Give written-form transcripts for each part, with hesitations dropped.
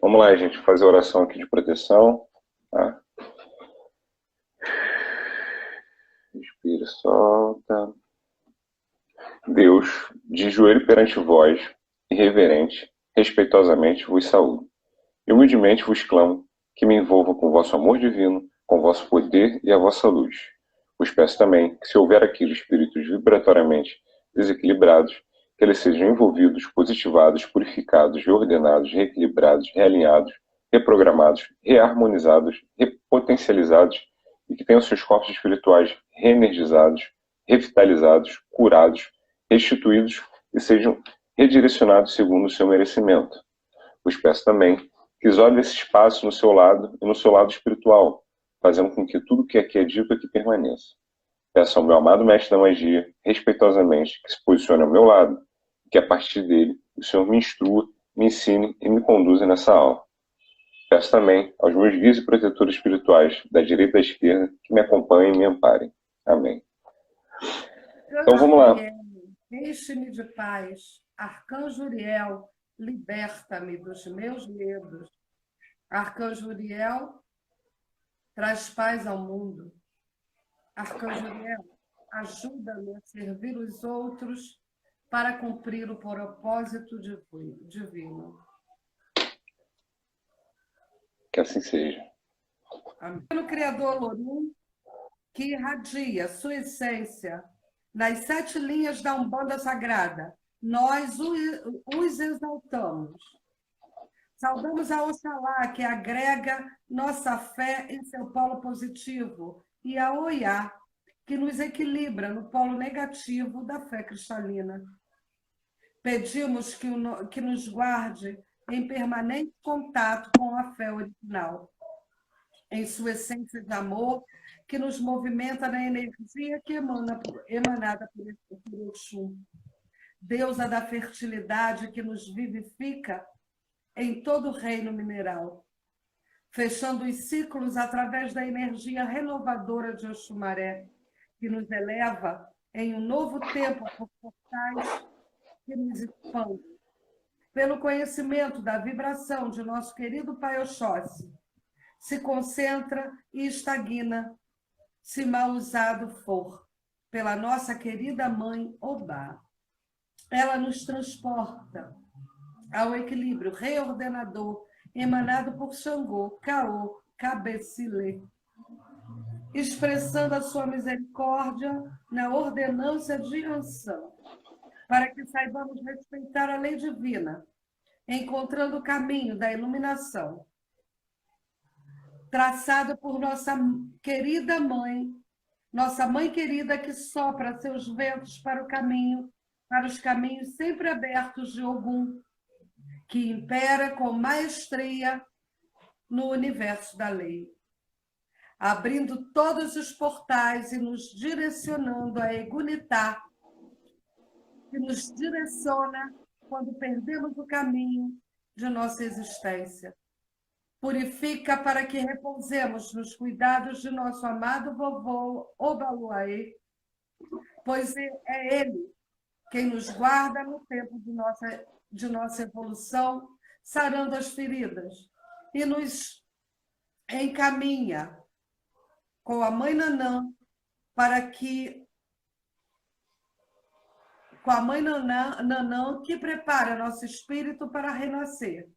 Vamos lá, gente, fazer a oração aqui de proteção. Tá? Respira, solta. Deus, de joelho perante vós, irreverente, respeitosamente vos saúdo. E humildemente vos clamo que me envolva com vosso amor divino, com vosso poder e a vossa luz. Vos peço também que, se houver aqui espíritos vibratoriamente desequilibrados, que eles sejam envolvidos, positivados, purificados, reordenados, reequilibrados, realinhados, reprogramados, reharmonizados, repotencializados e que tenham seus corpos espirituais reenergizados, revitalizados, curados, restituídos e sejam redirecionados segundo o seu merecimento. Vos peço também que isolem esse espaço no seu lado e no seu lado espiritual, fazendo com que tudo que aqui é dito aqui permaneça. Peço ao meu amado mestre da magia, respeitosamente, que se posicione ao meu lado, e que a partir dele o Senhor me instrua, me ensine e me conduza nessa aula. Peço também aos meus guias e protetores espirituais, da direita e da esquerda, que me acompanhem e me amparem. Amém. Então vamos lá. Enche-me de paz. Arcanjo Uriel, liberta-me dos meus medos. Arcanjo Uriel, traz paz ao mundo. Arcanjo Uriel, ajuda-me a servir os outros para cumprir o propósito divino. Que assim seja. Amém. O Criador Lorum, que irradia sua essência nas 7 linhas da Umbanda Sagrada, nós os exaltamos. Saudamos a Oxalá, que agrega nossa fé em seu polo positivo, e a Oiá, que nos equilibra no polo negativo da fé cristalina. Pedimos que nos guarde em permanente contato com a fé original, em sua essência de amor, que nos movimenta na energia que emanada por Exu. Deusa da fertilidade que nos vivifica em todo o reino mineral, fechando os ciclos através da energia renovadora de Oxumaré, que nos eleva em um novo tempo por portais que nos expandem. Pelo conhecimento da vibração de nosso querido Pai Oxóssi, se concentra e estagna, se mal usado for, pela nossa querida Mãe Obá. Ela nos transporta ao equilíbrio reordenador emanado por Xangô, Caô, Cabecilê, expressando a sua misericórdia na ordenância de Ansan, para que saibamos respeitar a lei divina, encontrando o caminho da iluminação, traçado por nossa querida mãe, nossa mãe querida que sopra seus ventos para os caminhos sempre abertos de Ogum, que impera com maestria no universo da lei, abrindo todos os portais e nos direcionando a Egunitá, que nos direciona quando perdemos o caminho de nossa existência. Purifica para que repousemos nos cuidados de nosso amado vovô Obaluaê, pois é ele quem nos guarda no tempo de nossa evolução, sarando as feridas, e nos encaminha com a Mãe Nanã com a Mãe Nanã que prepara nosso espírito para renascer.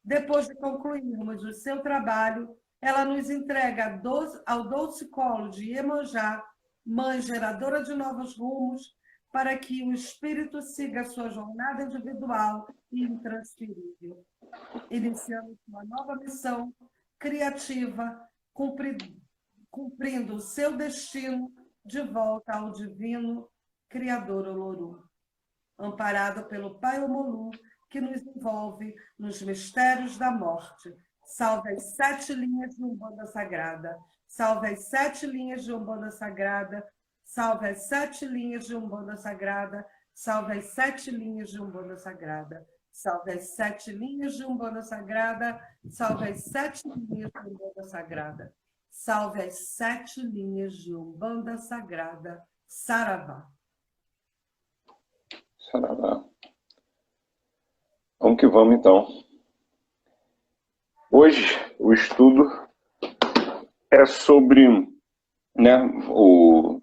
Depois de concluirmos o seu trabalho, ela nos entrega ao doce colo de Iemanjá, mãe geradora de novos rumos, para que o espírito siga sua jornada individual e intransferível, iniciando uma nova missão criativa, cumprindo o seu destino de volta ao divino Criador Olorum, amparado pelo Pai Omolu, que nos envolve nos mistérios da morte. Salve as 7 linhas de Umbanda Sagrada. Salve as 7 linhas de Umbanda Sagrada. Salve as 7 linhas de Umbanda Sagrada. Salve as 7 linhas de Umbanda Sagrada. Salve as 7 linhas de Umbanda Sagrada. Salve as 7 linhas de Umbanda Sagrada. Salve as 7 linhas de Umbanda Sagrada. Saravá. Saravá. Vamos que vamos, então. hoje o estudo é sobre, né,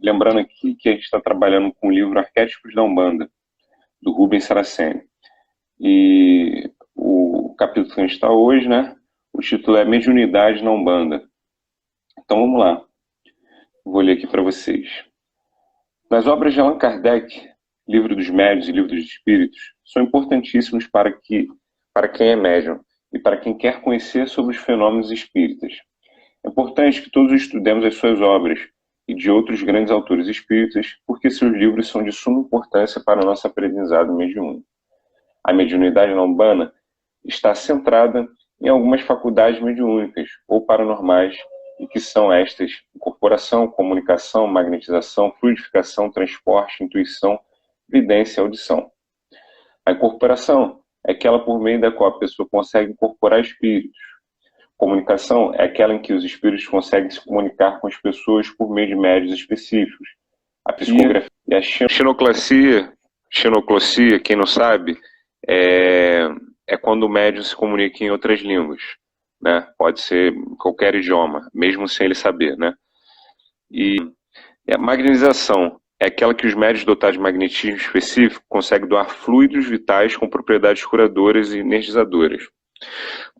lembrando aqui que a gente está trabalhando com o livro Arquétipos da Umbanda, do Rubens Saraceni. E o capítulo que a gente está hoje, né, o título é Mediunidade na Umbanda. Então vamos lá. Vou ler aqui para vocês. Nas obras de Allan Kardec, Livro dos Médiuns e Livro dos Espíritos, são importantíssimos para quem é médium e para quem quer conhecer sobre os fenômenos espíritas. É importante que todos estudemos as suas obras e de outros grandes autores espíritas, porque seus livros são de suma importância para o nosso aprendizado mediúnico. A mediunidade na Umbanda está centrada em algumas faculdades mediúnicas ou paranormais, e que são estas: incorporação, comunicação, magnetização, fluidificação, transporte, intuição, vidência e audição. A incorporação é aquela por meio da qual a pessoa consegue incorporar espíritos. Comunicação é aquela em que os espíritos conseguem se comunicar com as pessoas por meio de médios específicos. A psicografia e a xenoclasia, quem não sabe, é quando o médium se comunica em outras línguas, né? Pode ser qualquer idioma, mesmo sem ele saber, né? E a magnetização é aquela que os médiuns dotados de magnetismo específico conseguem doar fluidos vitais com propriedades curadoras e energizadoras.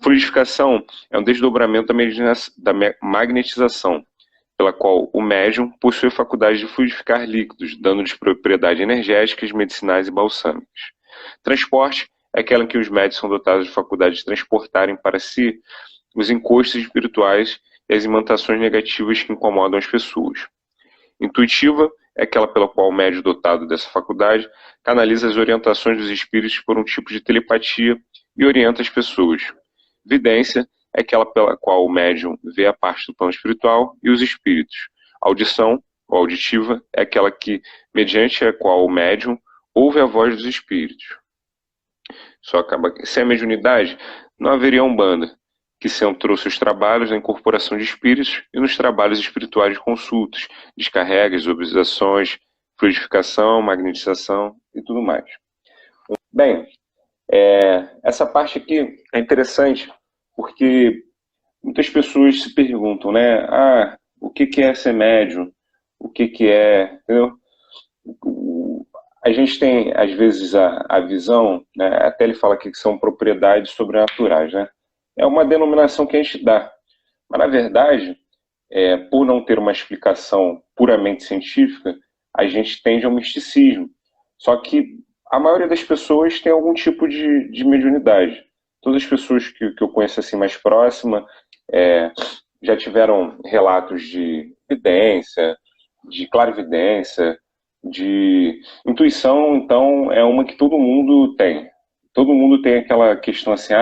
Fluidificação é um desdobramento da magnetização, pela qual o médium possui a faculdade de fluidificar líquidos, dando-lhes propriedades energéticas, medicinais e balsâmicas. Transporte é aquela em que os médiuns são dotados de faculdade de transportarem para si os encostos espirituais e as imantações negativas que incomodam as pessoas. Intuitiva é aquela pela qual o médium dotado dessa faculdade canaliza as orientações dos espíritos por um tipo de telepatia e orienta as pessoas. Vidência é aquela pela qual o médium vê a parte do plano espiritual e os espíritos. Audição, ou auditiva, é aquela que, mediante a qual o médium ouve a voz dos espíritos. Sem a mediunidade, não haveria Umbanda, que centrou seus trabalhos na incorporação de espíritos e nos trabalhos espirituais de consultas, descarregas, observações, fluidificação, magnetização e tudo mais. Bem, essa parte aqui é interessante porque muitas pessoas se perguntam, né? O que é ser médium? O que é... Entendeu? A gente tem, às vezes, a visão, né? Até ele fala aqui que são propriedades sobrenaturais, né? É uma denominação que a gente dá. Mas, na verdade, por não ter uma explicação puramente científica, a gente tende ao misticismo. Só que a maioria das pessoas tem algum tipo de mediunidade. Todas as pessoas que eu conheço assim mais próxima já tiveram relatos de vidência, de clarividência, de intuição. Então, é uma que todo mundo tem. Todo mundo tem aquela questão assim,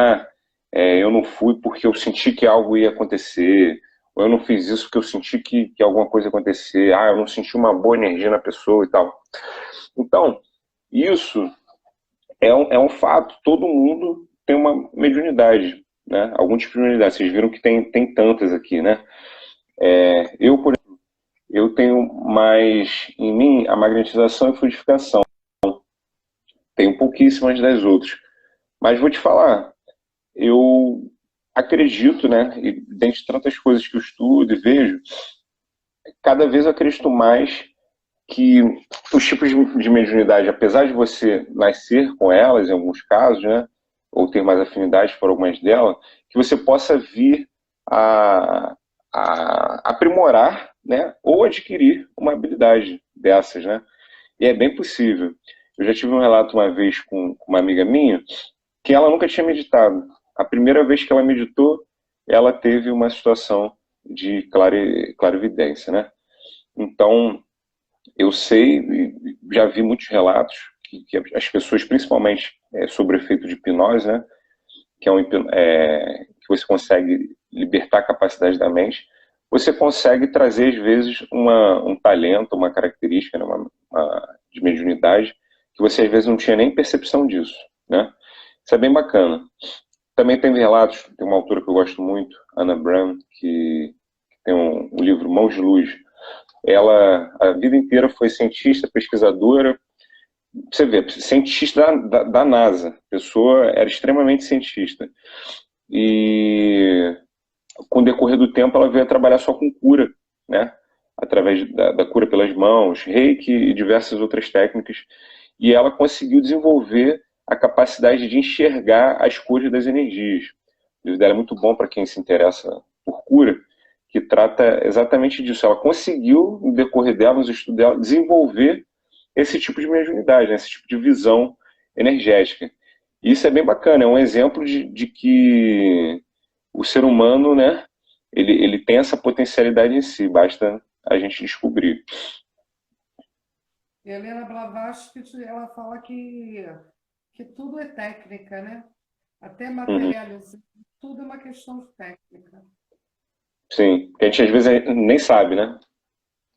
eu não fui porque eu senti que algo ia acontecer, ou eu não fiz isso porque eu senti que alguma coisa ia acontecer, eu não senti uma boa energia na pessoa e tal. Então, isso é um fato. Todo mundo tem uma mediunidade, né? Algum tipo de mediunidade. Vocês viram que tem tantas aqui, né? Eu, por exemplo, eu tenho mais em mim a magnetização e fluidificação. Tenho pouquíssimas das outras. Mas vou te falar, eu acredito, né? E dentre tantas coisas que eu estudo e vejo, cada vez eu acredito mais que os tipos de mediunidade, apesar de você nascer com elas, em alguns casos, né, ou ter mais afinidade por algumas delas, que você possa vir a aprimorar, né, ou adquirir uma habilidade dessas, né? E é bem possível. Eu já tive um relato uma vez com uma amiga minha que ela nunca tinha meditado. A primeira vez que ela meditou, ela teve uma situação de clarividência, né? Então, eu sei, já vi muitos relatos que as pessoas, principalmente sobre o efeito de hipnose, né, que que você consegue libertar a capacidade da mente, você consegue trazer, às vezes, um talento, uma característica, né, de mediunidade, que você, às vezes, não tinha nem percepção disso, né? Isso é bem bacana. Também tem relatos, tem uma autora que eu gosto muito, Anna Brown, que tem um livro Mãos de Luz. Ela, a vida inteira, foi cientista, pesquisadora. Você vê, cientista da NASA. A pessoa era extremamente cientista. e com o decorrer do tempo ela veio a trabalhar só com cura, né? Através da cura pelas mãos, reiki e diversas outras técnicas. E ela conseguiu desenvolver a capacidade de enxergar as cores das energias. O livro dela é muito bom para quem se interessa por cura, que trata exatamente disso. Ela conseguiu, no decorrer dela, nos estudos dela, desenvolver esse tipo de mediunidade, né? Esse tipo de visão energética. E isso é bem bacana, é um exemplo de que o ser humano, né, ele tem essa potencialidade em si, basta a gente descobrir. Helena Blavatsky, ela fala que tudo é técnica, né? Até Uhum. materializar, tudo é uma questão de técnica. Sim, que a gente às vezes nem sabe, né,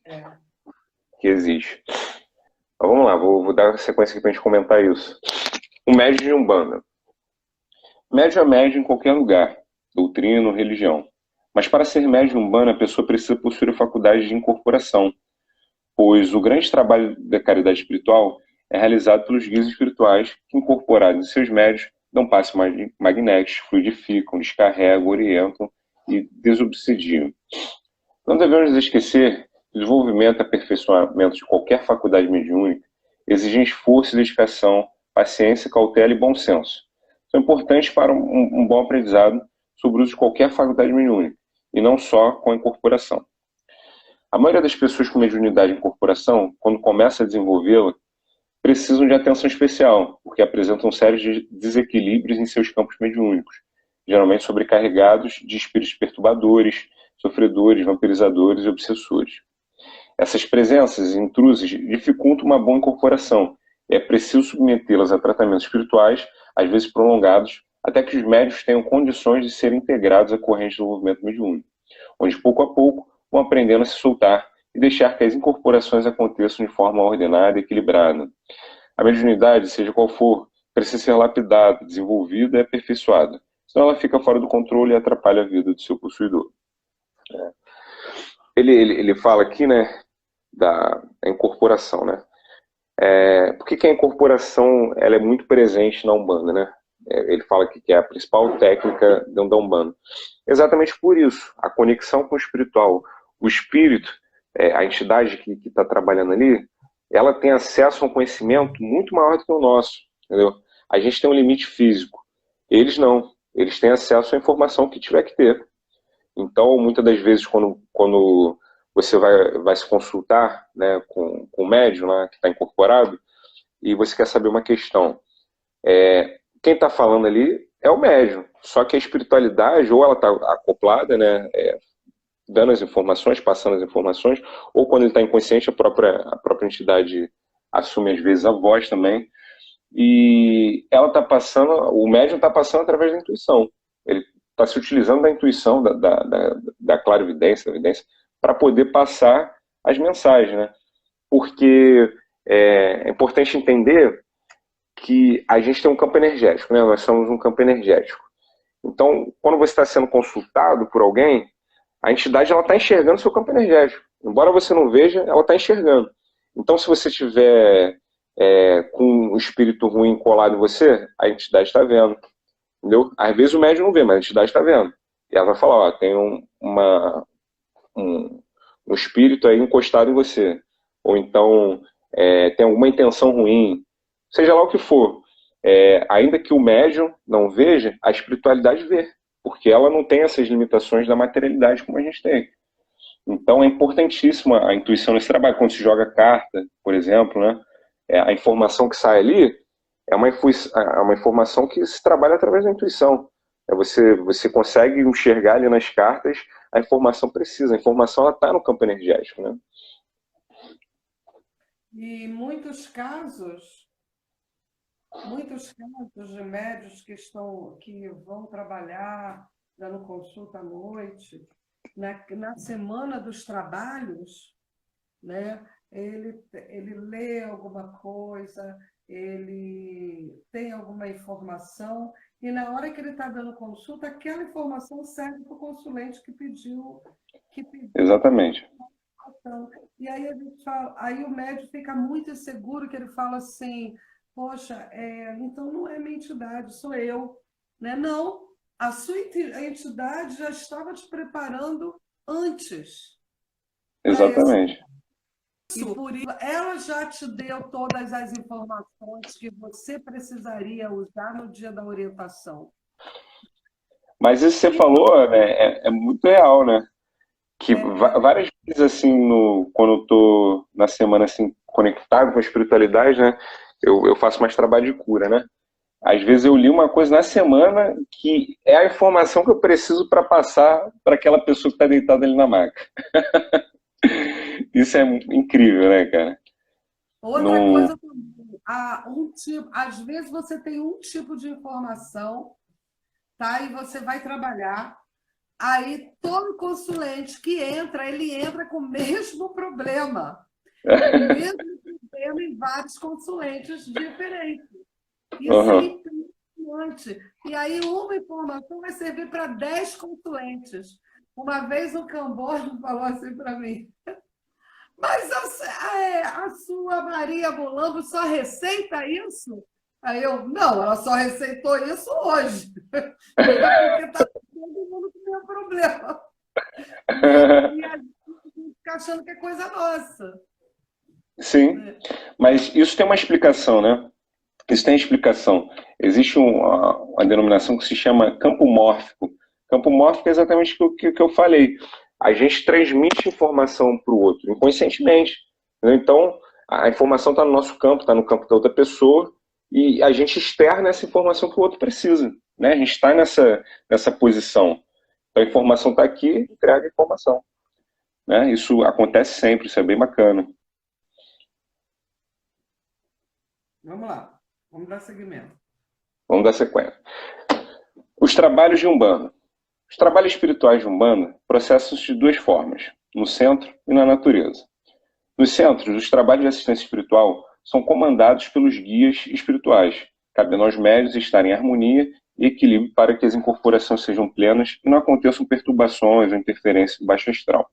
É. que existe. Então, vamos lá, vou dar sequência aqui para a gente comentar isso. O médium de Umbanda. Médium é médium em qualquer lugar, doutrina ou religião. Mas para ser médium de Umbanda, a pessoa precisa possuir a faculdade de incorporação, pois o grande trabalho da caridade espiritual é realizado pelos guias espirituais que, incorporados em seus médios, dão passos magnéticos, fluidificam, descarregam, orientam e desobsidiam. Não devemos esquecer que o desenvolvimento e aperfeiçoamento de qualquer faculdade mediúnica exigem esforço, dedicação, paciência, cautela e bom senso. São importantes para um bom aprendizado sobre o uso de qualquer faculdade mediúnica, e não só com a incorporação. A maioria das pessoas com mediunidade em incorporação, quando começa a desenvolvê-la, precisam de atenção especial, porque apresentam sérios desequilíbrios em seus campos mediúnicos, geralmente sobrecarregados de espíritos perturbadores, sofredores, vampirizadores e obsessores. Essas presenças intrusas dificultam uma boa incorporação. É preciso submetê-las a tratamentos espirituais, às vezes prolongados, até que os médios tenham condições de serem integrados à corrente do movimento mediúnico, onde pouco a pouco vão aprendendo a se soltar e deixar que as incorporações aconteçam de forma ordenada e equilibrada. A mediunidade, seja qual for, precisa ser lapidada, desenvolvida e aperfeiçoada, senão ela fica fora do controle e atrapalha a vida do seu possuidor. Ele fala aqui, né, da incorporação, né? Por que a incorporação ela é muito presente na Umbanda, né? Ele fala aqui que é a principal técnica da Umbanda. Exatamente por isso, a conexão com o espiritual, o espírito, a entidade que está trabalhando ali, ela tem acesso a um conhecimento muito maior do que o nosso, entendeu? A gente tem um limite físico, eles não, eles têm acesso à informação que tiver que ter. Então, muitas das vezes, quando você vai se consultar, né, com o médium lá, que está incorporado, e você quer saber uma questão, quem está falando ali é o médium, só que a espiritualidade, ou ela está acoplada, né, dando as informações, passando as informações, ou quando ele está inconsciente, a própria entidade assume às vezes a voz também, e ela está passando, o médium está passando através da intuição. Ele está se utilizando da intuição, da clarividência, da evidência, para poder passar as mensagens, né? Porque é importante entender que a gente tem um campo energético, né? Nós somos um campo energético. Então, quando você está sendo consultado por alguém, a entidade ela está enxergando seu campo energético. Embora você não veja, ela está enxergando. Então, se você tiver com um espírito ruim colado em você, a entidade está vendo. Entendeu? Às vezes o médium não vê, mas a entidade está vendo. E ela vai falar, ó, tem um espírito aí encostado em você. Ou então tem alguma intenção ruim. Seja lá o que for. Ainda que o médium não veja, a espiritualidade vê. Porque ela não tem essas limitações da materialidade como a gente tem. Então é importantíssima a intuição nesse trabalho. Quando se joga carta, por exemplo, né? A informação que sai ali é uma informação que se trabalha através da intuição. Você consegue enxergar ali nas cartas a informação precisa. A informação está no campo energético, né? E muitos casos de médios que vão trabalhar dando consulta à noite, na semana dos trabalhos, né? Ele lê alguma coisa, ele tem alguma informação, e na hora que ele está dando consulta, aquela informação serve para o consulente que pediu Exatamente. informação. E aí, aí o médico fica muito inseguro, que ele fala assim, poxa, então não é minha entidade, sou eu. Né? Não, a sua entidade já estava te preparando antes para esse. Exatamente. E por isso, ela já te deu todas as informações que você precisaria usar no dia da orientação. Mas isso que você falou, né, é muito real, né? Que várias vezes, assim, quando eu tô na semana, assim, conectado com a espiritualidade, né? Eu faço mais trabalho de cura, né? Às vezes eu li uma coisa na semana que é a informação que eu preciso para passar para aquela pessoa que está deitada ali na maca. Isso é incrível, né, cara? Outra coisa também, às vezes você tem um tipo de informação, tá? E você vai trabalhar. Aí todo consulente que entra, ele entra com o mesmo problema. O mesmo problema em vários consulentes diferentes. Isso é impressionante. E aí uma informação vai servir para 10 consulentes. Uma vez o Camboja falou assim para mim, mas a sua Maria Mulambo só receita isso? Aí eu, não, ela só receitou isso hoje. Porque está todo mundo com o mesmo problema. E a gente fica achando que é coisa nossa. Sim, mas isso tem uma explicação, né? Isso tem explicação. Existe uma denominação que se chama campo mórfico. Campo mórfico é exatamente o que eu falei. A gente transmite informação para o outro, inconscientemente. Né? Então, a informação está no nosso campo, está no campo da outra pessoa, e a gente externa essa informação que o outro precisa. Né? A gente está nessa posição. Então, a informação está aqui, entrega a informação. Né? Isso acontece sempre, isso é bem bacana. Vamos lá, vamos dar seguimento. Vamos dar sequência. Os trabalhos de Umbanda. Os trabalhos espirituais de Umbanda processam-se de duas formas, no centro e na natureza. Nos centros, os trabalhos de assistência espiritual são comandados pelos guias espirituais, cabendo aos médiuns estar em harmonia e equilíbrio para que as incorporações sejam plenas e não aconteçam perturbações ou interferência do baixo astral.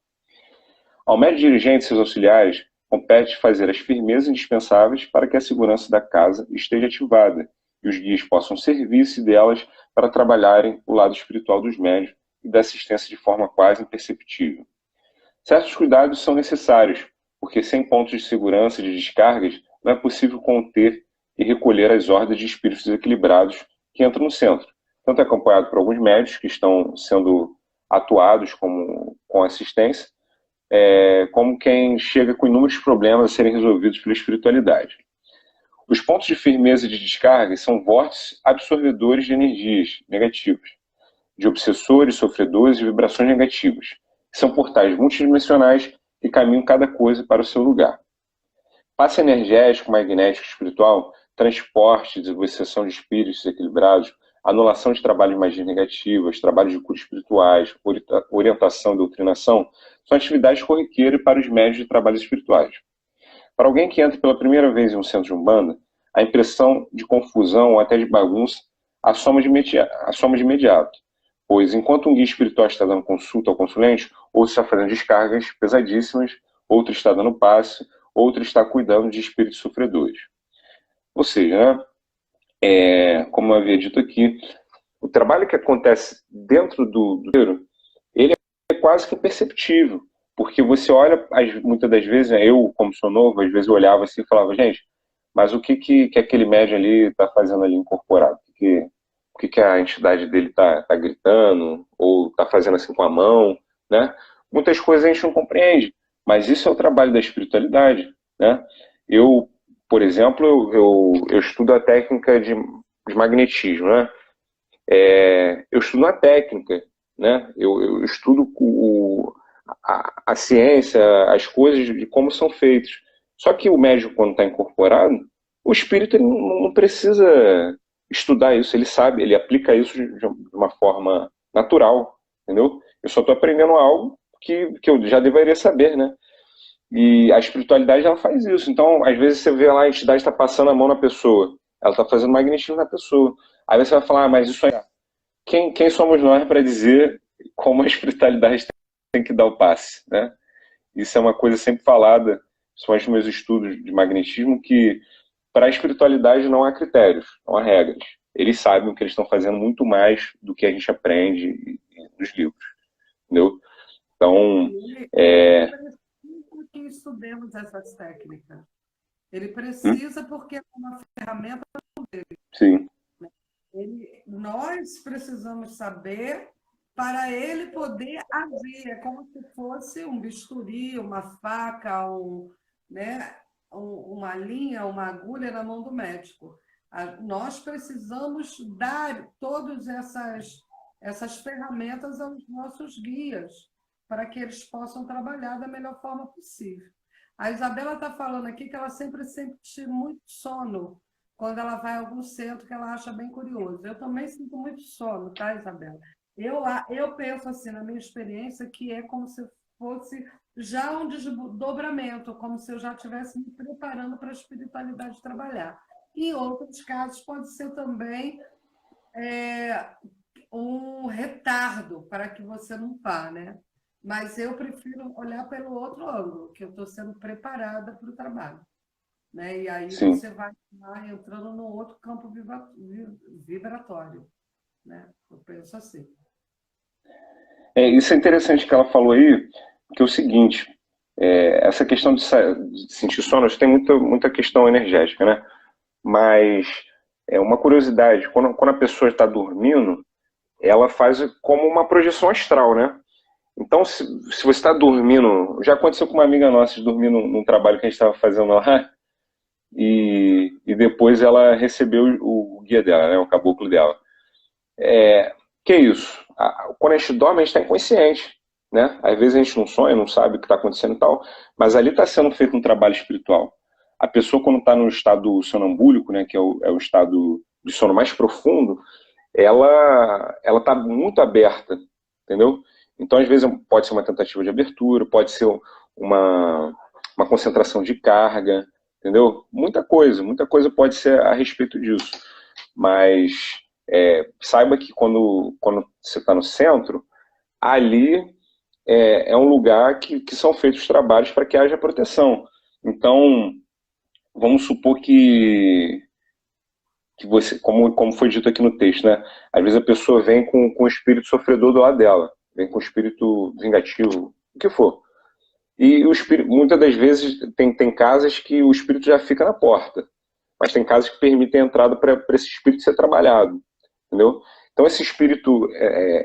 Ao médium dirigente e seus auxiliares, compete fazer as firmezas indispensáveis para que a segurança da casa esteja ativada e os guias possam servir-se delas para trabalharem o lado espiritual dos médiuns e da assistência de forma quase imperceptível. Certos cuidados são necessários, porque sem pontos de segurança e de descargas, não é possível conter e recolher as hordas de espíritos desequilibrados que entram no centro, tanto acompanhado por alguns médiuns que estão sendo atuados com assistência, como quem chega com inúmeros problemas a serem resolvidos pela espiritualidade. Os pontos de firmeza e de descarga são vórtices absorvedores de energias negativas, de obsessores, sofredores e vibrações negativas, que são portais multidimensionais que caminham cada coisa para o seu lugar. Passe energético, magnético, espiritual, transporte, desobsessão de espíritos desequilibrados, anulação de trabalhos de magias negativas, trabalhos de cura espirituais, orientação e doutrinação, são atividades corriqueiras para os médios de trabalhos espirituais. Para alguém que entra pela primeira vez em um centro de Umbanda, a impressão de confusão ou até de bagunça assoma de imediato, pois enquanto um guia espiritual está dando consulta ao consulente, outro está fazendo descargas pesadíssimas, outro está dando passe, outro está cuidando de espíritos sofredores. Ou seja, né, como eu havia dito aqui, o trabalho que acontece dentro do ele é quase que imperceptível, porque você olha, muitas das vezes, né, eu, como sou novo, às vezes eu olhava assim e falava, gente, mas o que aquele médium ali está fazendo ali incorporado? O que a entidade dele está gritando, ou está fazendo assim com a mão, né? Muitas coisas a gente não compreende, mas isso é o trabalho da espiritualidade, né? Eu, por exemplo, eu estudo a técnica de magnetismo, né? Eu estudo a técnica, né? Eu estudo a ciência, as coisas de como são feitos. Só que o médium, quando está incorporado, o espírito ele não precisa estudar isso, ele sabe, ele aplica isso de uma forma natural, entendeu? Eu só estou aprendendo algo que eu já deveria saber, né? E a espiritualidade, ela faz isso. Então, às vezes você vê lá, a entidade está passando a mão na pessoa, ela está fazendo magnetismo na pessoa. Aí você vai falar, mas isso aí, quem somos nós para dizer como a espiritualidade tem que dar o passe, né? Isso é uma coisa sempre falada, são os meus estudos de magnetismo, que para a espiritualidade não há critérios, não há regras. eles sabem o que eles estão fazendo muito mais do que a gente aprende nos livros, entendeu? Então, Ele precisa que estudemos essas técnicas. Ele precisa porque é uma ferramenta dele. Sim. Nós precisamos saber para ele poder agir. É como se fosse um bisturi, uma faca, né, uma linha, uma agulha na mão do médico. Nós precisamos dar todas essas ferramentas aos nossos guias para que eles possam trabalhar da melhor forma possível. A Isabela está falando aqui que ela sempre sente muito sono quando ela vai a algum centro que ela acha bem curioso. Eu também sinto muito sono, tá, Isabela? Eu penso assim, na minha experiência, que é como se fosse já um desdobramento, como se eu já estivesse me preparando para a espiritualidade trabalhar. Em outros casos, pode ser também um retardo para que você não vá, né? Mas eu prefiro olhar pelo outro ângulo, que eu estou sendo preparada para o trabalho. Né? E aí Sim. você vai entrando num outro campo vibratório. Né? Eu penso assim. Isso é interessante que ela falou aí, que é o seguinte, essa questão de sentir sono, tem muita questão energética, né? Mas é uma curiosidade, quando a pessoa está dormindo, ela faz como uma projeção astral, né? Então, se você está dormindo, já aconteceu com uma amiga nossa de dormir num trabalho que a gente estava fazendo lá, e depois ela recebeu o guia dela, né, o caboclo dela. Que é isso? Quando a gente dorme, a gente está inconsciente, né? Às vezes a gente não sonha, não sabe o que está acontecendo e tal, mas ali está sendo feito um trabalho espiritual. A pessoa, quando está no estado sonambúlico, né, que é o estado de sono mais profundo, ela está muito aberta, entendeu? Então, às vezes, pode ser uma tentativa de abertura, pode ser uma concentração de carga, entendeu? Muita coisa pode ser a respeito disso. Mas saiba que quando você está no centro, ali é um lugar que são feitos trabalhos para que haja proteção. Então, vamos supor que você, como foi dito aqui no texto, né? Às vezes a pessoa vem com o espírito sofredor do lado dela, vem com o espírito vingativo, o que for. E o espírito, muitas das vezes tem casas que o espírito já fica na porta, mas tem casas que permitem a entrada para esse espírito ser trabalhado, entendeu? Então esse espírito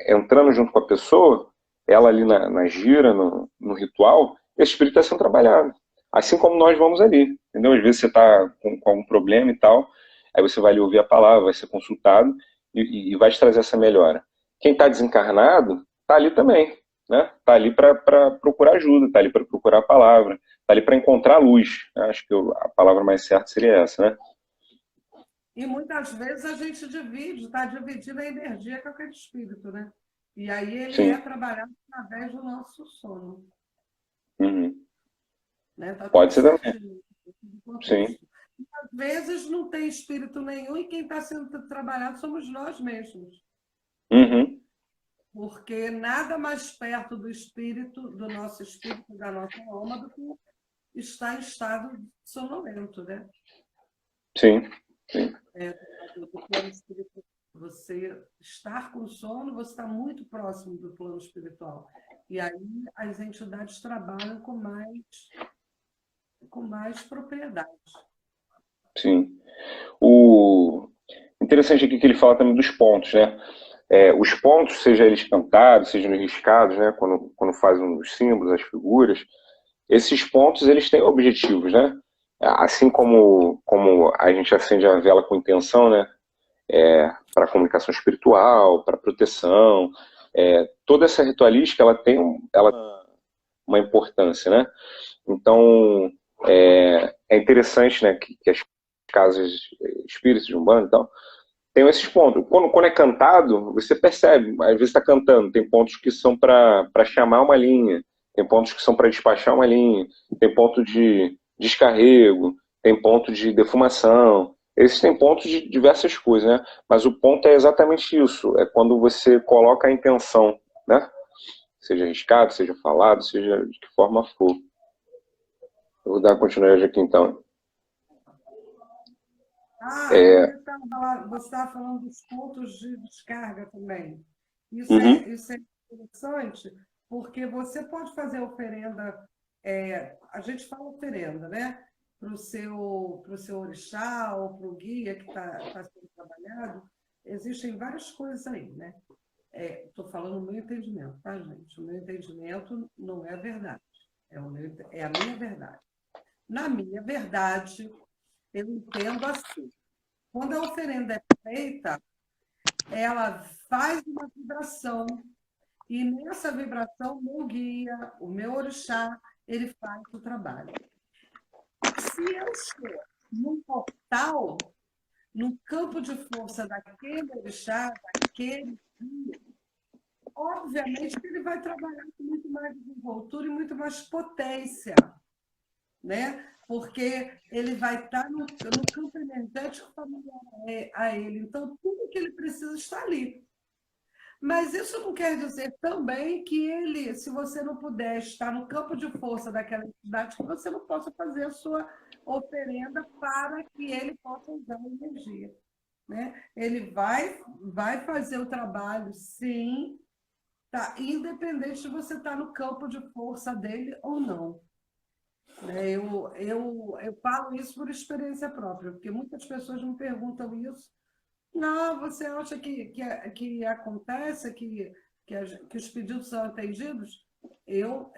entrando junto com a pessoa, ela ali na gira, no ritual, esse espírito está sendo trabalhado. Assim como nós vamos ali, entendeu? Às vezes você está com algum problema e tal, aí você vai ali ouvir a palavra, vai ser consultado e vai te trazer essa melhora. Quem está desencarnado está ali também, né? Está ali para procurar ajuda, está ali para procurar a palavra, está ali para encontrar a luz. Acho que a palavra mais certa seria essa, né? E muitas vezes a gente está dividindo a energia com aquele espírito, né? E aí ele Sim. é trabalhado através do nosso sono. Uhum. Né? Tá Pode tudo ser também. certinho. Sim. E, às vezes não tem espírito nenhum e quem está sendo trabalhado somos nós mesmos. Uhum. Porque nada mais perto do espírito, do nosso espírito, da nossa alma, do que estar em estado sonolento, né? Sim. Sim. Do plano espiritual. Você estar com sono, você está muito próximo do plano espiritual. E aí as entidades trabalham com mais propriedade. Sim. O interessante aqui que ele fala também dos pontos, né? Os pontos, seja eles cantados, seja eles riscados, né? Quando fazem os símbolos, as figuras, esses pontos eles têm objetivos, né? Assim como a gente acende a vela com intenção, né? Para comunicação espiritual, para proteção, toda essa ritualística ela tem uma importância, né? Então é interessante, né, que as casas espíritas de Umbanda e tal tem esses pontos. Quando é cantado, você percebe, às vezes está cantando, tem pontos que são para chamar uma linha, tem pontos que são para despachar uma linha, tem ponto de descarrego, tem ponto de defumação, existem pontos de diversas coisas, né? Mas o ponto é exatamente isso, é quando você coloca a intenção, né? Seja arriscado, seja falado, seja de que forma for. Eu vou dar continuidade aqui então. Você estava falando dos pontos de descarga também. Uhum. Isso é interessante, porque você pode fazer oferenda, a gente fala oferenda, né? Pro seu orixá ou para o guia que está sendo trabalhado, existem várias coisas aí, né? Estou falando o meu entendimento, tá, gente? O meu entendimento não é a verdade, é a minha verdade. Na minha verdade, eu entendo assim. Quando a oferenda é feita, ela faz uma vibração, e nessa vibração, o meu guia, o meu orixá, ele faz o trabalho. Se eu estou num portal, no campo de força daquele orixá, daquele guia, obviamente que ele vai trabalhar com muito mais desenvoltura e muito mais potência, né? Porque ele vai estar no campo energético familiar a ele. Então, tudo que ele precisa está ali. Mas isso não quer dizer também que ele, se você não puder estar no campo de força daquela entidade, que você não possa fazer a sua oferenda para que ele possa usar a energia, né? Ele vai fazer o trabalho, sim, tá? Independente de você estar no campo de força dele ou não. Eu falo isso por experiência própria, porque muitas pessoas me perguntam isso. Não, você acha que acontece, que os pedidos são atendidos? Eu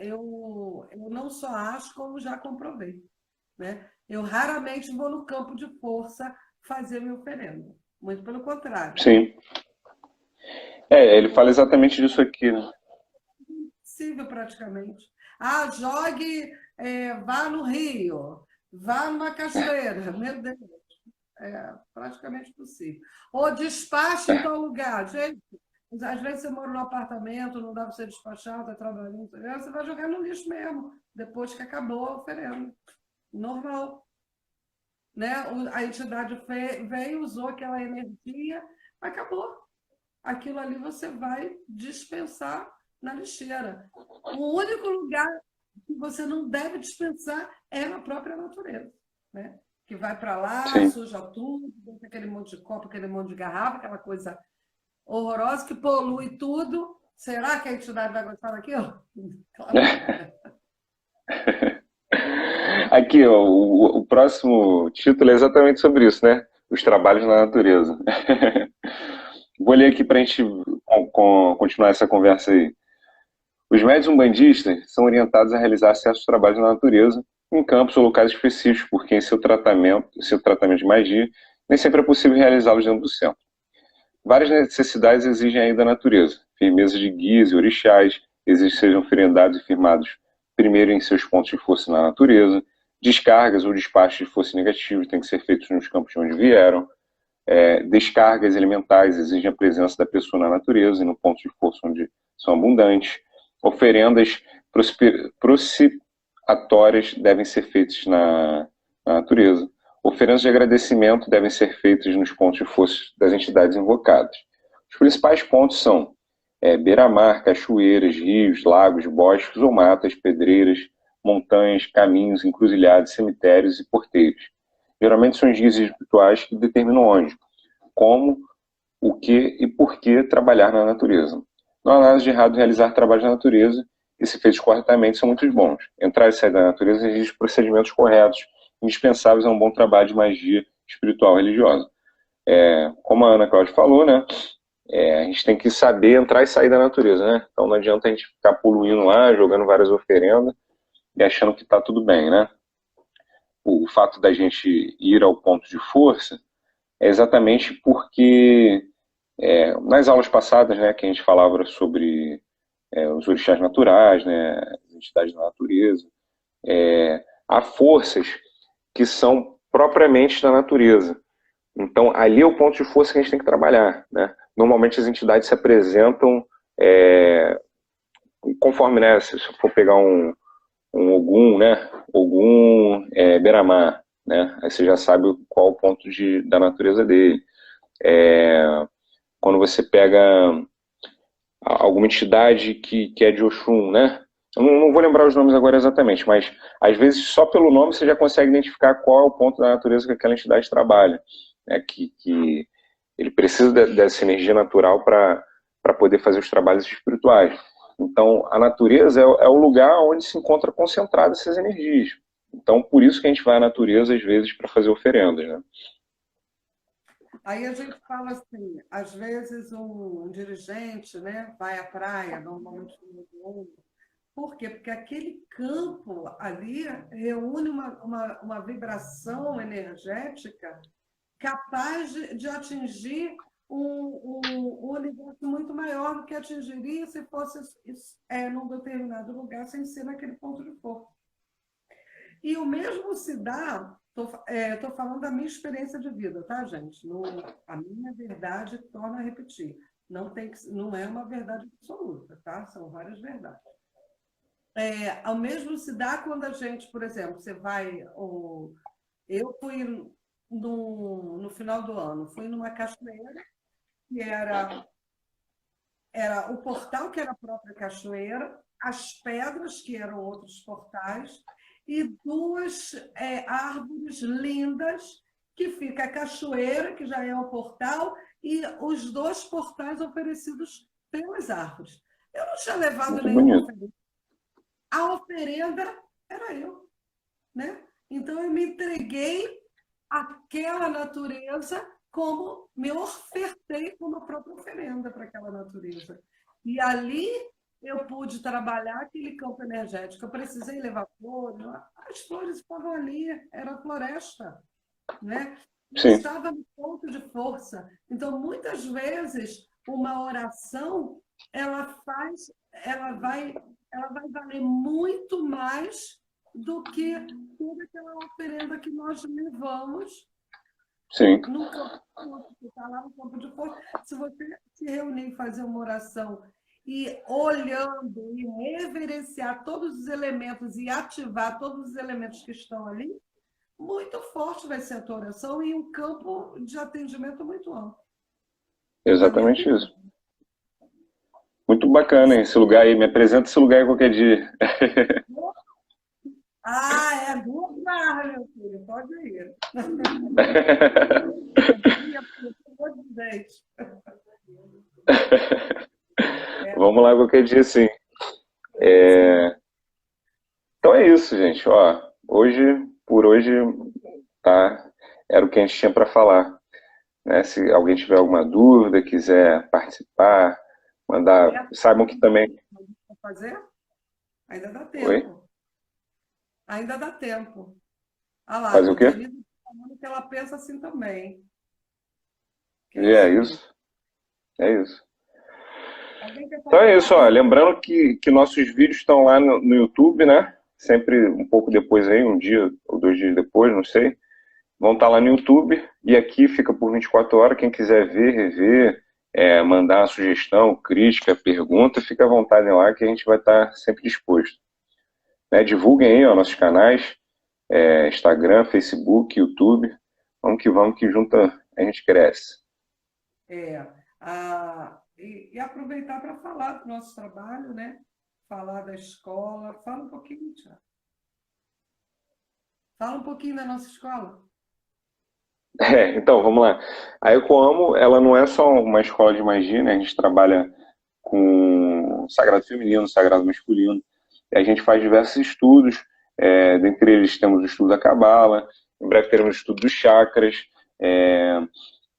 não só acho, como já comprovei, né? Eu raramente vou no campo de força fazer minha oferenda. Muito pelo contrário. Sim. Ele fala exatamente disso aqui, né? Impossível, praticamente. Jogue, vá no rio, vá numa cachoeira. Meu Deus, é praticamente impossível. Ou despache em tal lugar. Gente, às vezes você mora num apartamento, não dá para você despachar, está trabalhando, você vai jogar no lixo mesmo, depois que acabou a oferenda. Normal. Né? A entidade veio, usou aquela energia, acabou. Aquilo ali você vai dispensar na lixeira. O único lugar que você não deve dispensar é na própria natureza, né? Que vai para lá, Sim. suja tudo, deixa aquele monte de copo, aquele monte de garrafa, aquela coisa horrorosa que polui tudo. Será que a entidade vai gostar daquilo? Claro que não. Aqui, ó, o próximo título é exatamente sobre isso, né? Os trabalhos na natureza. Vou ler aqui para a gente continuar essa conversa aí. Os médios umbandistas são orientados a realizar certos trabalhos na natureza, em campos ou locais específicos, porque em seu tratamento de magia, nem sempre é possível realizá-los dentro do centro. Várias necessidades exigem ainda a natureza. Firmeza de guias e orixás, exige que sejam oferendados e firmados primeiro em seus pontos de força na natureza. Descargas ou despachos de força negativos têm que ser feitos nos campos de onde vieram. Descargas elementais exigem a presença da pessoa na natureza e no ponto de força onde são abundantes. Oferendas procitatórias devem ser feitas na natureza. Oferendas de agradecimento devem ser feitas nos pontos de força das entidades invocadas. Os principais pontos são beira-mar, cachoeiras, rios, lagos, bosques ou matas, pedreiras, montanhas, caminhos, encruzilhadas, cemitérios e porteiros. Geralmente são os guias espirituais que determinam onde, como, o que e por que trabalhar na natureza. Não há nada de errado em realizar trabalhos na natureza e, se feitos corretamente, são muito bons. Entrar e sair da natureza exige procedimentos corretos, indispensáveis a um bom trabalho de magia espiritual e religiosa. Como a Ana Cláudia falou, né? A gente tem que saber entrar e sair da natureza, né? Então não adianta a gente ficar poluindo lá, jogando várias oferendas e achando que está tudo bem, né? O fato da gente ir ao ponto de força é exatamente porque nas aulas passadas, né, que a gente falava sobre os orixás naturais, né, as entidades da natureza, há forças que são propriamente da natureza. Então, ali é o ponto de força que a gente tem que trabalhar, né? Normalmente as entidades se apresentam conforme, né, se for pegar um Ogum, né, Ogum Beramar, né, aí você já sabe qual o ponto da natureza dele. Quando você pega alguma entidade que é de Oxum, né, eu não vou lembrar os nomes agora exatamente, mas às vezes só pelo nome você já consegue identificar qual é o ponto da natureza que aquela entidade trabalha. né, que ele precisa dessa energia natural para poder fazer os trabalhos espirituais. Então, a natureza é o lugar onde se encontra concentrada essas energias. Então, por isso que a gente vai à natureza, às vezes, para fazer oferendas, né? Aí a gente fala assim, às vezes um dirigente, né, vai à praia, normalmente no mundo. Por quê? Porque aquele campo ali reúne uma vibração energética capaz de atingir um universo muito maior do que atingiria se fosse num determinado lugar, sem ser naquele ponto de força. E o mesmo se dá, estou falando da minha experiência de vida, tá, gente? A minha verdade, torna a repetir, não é uma verdade absoluta, tá? São várias verdades. Ao mesmo se dá quando a gente, por exemplo, você vai... Eu fui no final do ano, fui numa cachoeira, que era o portal, que era a própria cachoeira, as pedras, que eram outros portais, e duas árvores lindas, que fica a cachoeira, que já é o portal, e os dois portais oferecidos pelas árvores. Eu não tinha levado Muito nenhuma bonito. oferenda. A oferenda era eu, né? Então, eu me entreguei àquela natureza como me ofertei como a própria oferenda para aquela natureza. E ali eu pude trabalhar aquele campo energético. Eu precisei levar flores, as flores estavam ali, era a floresta, né? Eu Sim, estava no ponto de força. Então, muitas vezes, uma oração, ela vai valer muito mais do que toda aquela oferenda que nós levamos sim, no campo de força. Você está lá no campo de força. Se você se reunir e fazer uma oração e olhando e reverenciar todos os elementos e ativar todos os elementos que estão ali, muito forte vai ser a tua oração e um campo de atendimento muito amplo, na minha exatamente opinião. isso. Muito bacana esse lugar aí. Me apresenta esse lugar aí qualquer dia. Ah, é duas barras, meu filho, pode ir. Pelo de 10. Vamos lá qualquer dia, sim. Vamos sim. Então é isso, gente. Ó, por hoje, tá? Era o que a gente tinha para falar, né? Se alguém tiver alguma dúvida, quiser participar, mandar. Saibam que também. Para fazer? Ainda dá Oi? tempo. Ainda dá tempo. Ah lá, Fazer o a quê? Denise está falando que ela pensa assim também, que é E é isso mesmo. isso. É isso. Alguém quer Então falar é alguma isso, ó. coisa? Lembrando que nossos vídeos estão lá no YouTube, né? Sempre um pouco depois aí, um dia ou 2 dias depois, não sei. Vão estar lá no YouTube e aqui fica por 24 horas. Quem quiser ver, rever, mandar uma sugestão, crítica, pergunta, fica à vontade lá que a gente vai estar sempre disposto. Né? Divulguem aí, ó, nossos canais, Instagram, Facebook, YouTube. Vamos que junta a gente cresce. É, e aproveitar para falar do nosso trabalho, né? Falar da escola. Fala um pouquinho, Tiago. Fala um pouquinho da nossa escola. Então, vamos lá. A Ecoamo, ela não é só uma escola de magia, né? A gente trabalha com sagrado feminino, sagrado masculino. E a gente faz diversos estudos, dentre eles temos o estudo da Cabala, em breve teremos o estudo dos chakras, é,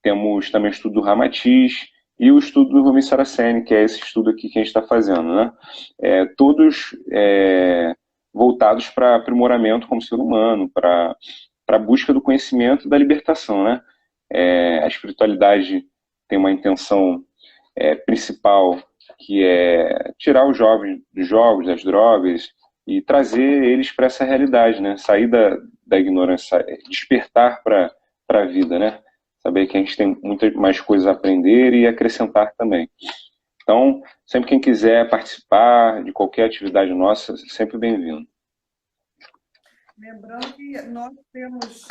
temos também o estudo do Ramatiz e o estudo do Rumi Saraceni, que é esse estudo aqui que a gente está fazendo, né? Todos voltados para aprimoramento como ser humano, para a busca do conhecimento e da libertação, né? A espiritualidade tem uma intenção principal, que é tirar os jovens dos jogos, das drogas, e trazer eles para essa realidade, né? Sair da ignorância, despertar para a vida, né? Saber que a gente tem muitas mais coisas a aprender e acrescentar também. Então, sempre quem quiser participar de qualquer atividade nossa, sempre bem-vindo. Lembrando que nós temos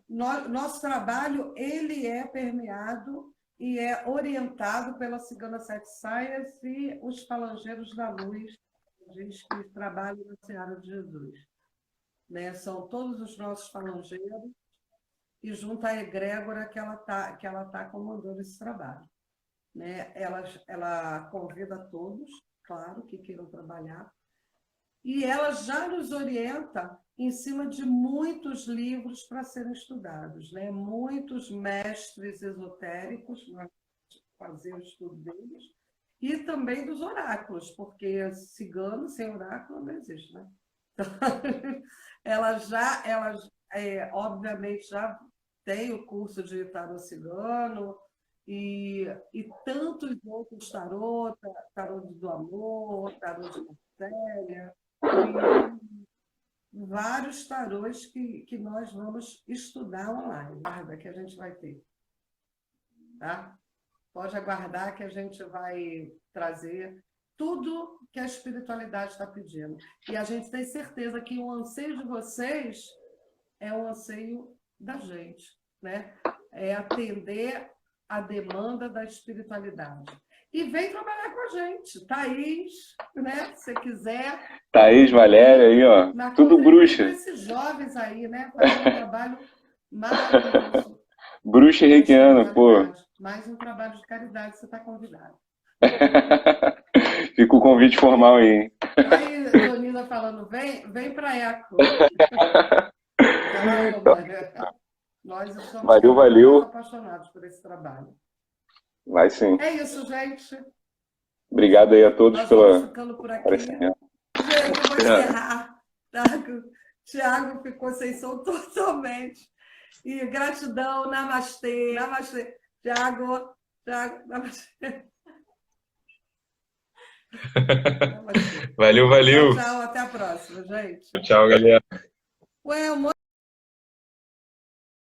nosso trabalho, ele é permeado e é orientado pela Cigana Sete Saias e os Falangeiros da Luz, diz que trabalham na Seara de Jesus. Né? São todos os nossos falangeiros e junto à egrégora que ela tá comandando esse trabalho, né? Ela convida todos, claro, que queiram trabalhar, e ela já nos orienta em cima de muitos livros para serem estudados, né? Muitos mestres esotéricos, nós fazer o estudo deles, e também dos oráculos, porque cigano sem oráculo não existe, né? Obviamente, já tem o curso de tarô cigano e tantos outros tarô, tarô do amor, tarô de Marcélia, e vários tarôs que nós vamos estudar online, que a gente vai ter, tá? Pode aguardar que a gente vai trazer tudo que a espiritualidade está pedindo. E a gente tem certeza que o anseio de vocês é o anseio da gente, né? É atender a demanda da espiritualidade. E vem trabalhar com a gente, Thaís, né? Se você quiser. Thaís, Valéria aí, ó. Tudo bruxa. Esses jovens aí, né? Fazendo um trabalho maravilhoso. Bruxa e reikiana, pô. Mais um trabalho de caridade, você está convidado. Fica o convite formal aí, hein? Aí, Donina falando, vem para Eco. Nós estamos valeu. apaixonados por esse trabalho. Vai sim. É isso, gente. Obrigado aí a todos pela... ficando por aqui. Gente, eu vou encerrar. Tá? O Thiago ficou sem som totalmente. E gratidão, namastê. Namastê. Thiago, namastê. Valeu. Tchau, até a próxima, gente. Tchau, galera. Ué,